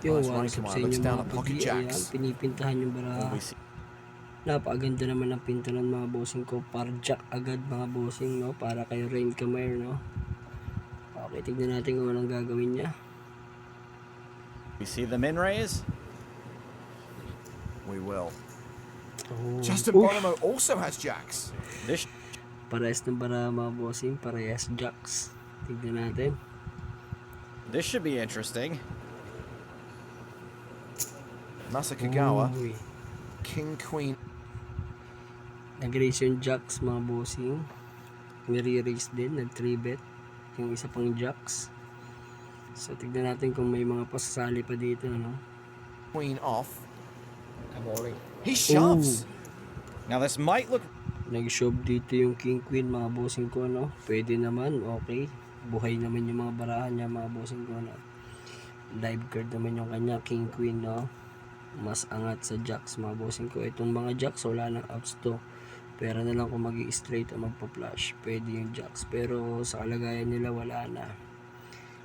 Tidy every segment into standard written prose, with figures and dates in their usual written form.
Yo, what's up sa inyo mga pagi? Ayan, pinipintahan yung baraha. Napakaganda naman ng pinto ng mga bossing ko. Parjack agad mga bossing, no? Para kay Rain Camare, no? Okay, tignan natin kung anong gagawin niya. We see them in raise? We will. Oh, Justin Bonomo also has jacks. This parehas ng baraha mga bossing. Parehas jacks. Tignan natin. should be interesting. Masakagawa, Uy. King Queen. Nag-raise yung jacks mga bossing. Nire-raise din. Nag-3-bet. Yung isa pang jacks. So, tignan natin kung may mga pasasali pa dito, no? Queen off. He shoves. Now this might look Nag-shove dito yung King Queen mga bossing ko, no? Pwede naman, okay. Buhay naman yung mga barahan niya mga bossing ko, no? Live card naman yung kanya King Queen, no? Mas angat sa jacks mga bossing ko. Itong mga jacks wala nang outs to. Pero na lang kung mag-i-straight o magpa-flash, pwede yung jacks. Pero sa kalagayan nila wala na.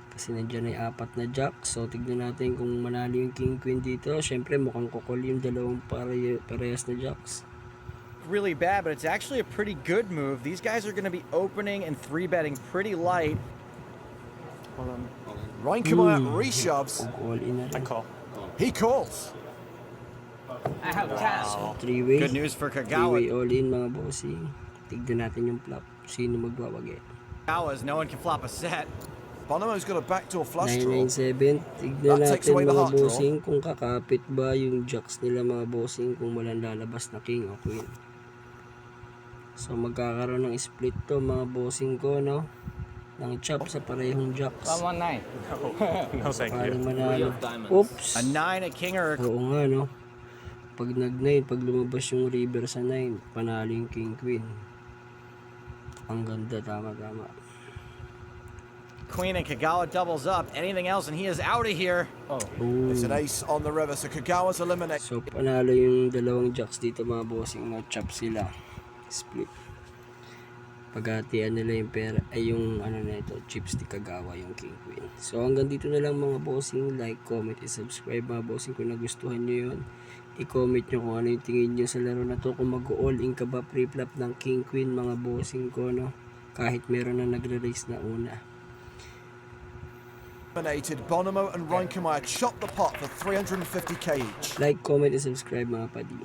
Kasi nandiyan ay 4 na jacks. So tignan natin kung manalo yung King Queen dito. Syempre mukhang kukul yung dalawang parehas na jacks. really bad, but it's actually a pretty good move. These guys are going to be opening and 3-betting pretty light. Reinkamaya reshoves. All in na rin. He calls. So 3-way. Good news for 3-way Kagawa. all in mga bossing. Tignan natin yung flop. Sino magwawagi. Kagawa's no one can flop a set. Bonomo's got a backdoor flush draw. 997. Tignan That takes natin away the mga heart draw. bossing kung kakapit ba yung jacks nila mga bossing kung walang lalabas na king o queen. So magkakaroon ng split to mga bossing ko, no? Ng chop sa parehong jacks. 119. No, thank Paano you. manalo? Oops! A 9, a king, or a Oo nga, no? Pag nag-9, pag lumabas yung river sa 9, panalo yung king queen. Ang ganda, tama. queen, and Kagawa doubles up. Anything else, and he is out of here. Ooh. It's an ace on the river, so Kagawa's eliminated. So panalo yung dalawang jacks dito mga bossing, no? Chop sila. Split. Paghatian nila yung pera ay yung ano na ito, chips ni Kagawa yung king queen. So hanggang dito na lang mga bossing. Like, comment, and subscribe mga bossing kung nagustuhan nyo yun. I-comment nyo kung ano yung tingin nyo sa laro na to, kung mag-all in ka ba pre-flop ng king queen mga bossing ko, no? Kahit meron na nagre-raise na una. Eliminated. Bonomo and Reinkamaya shot the pot for 350k each. Like, comment, and subscribe mga padi.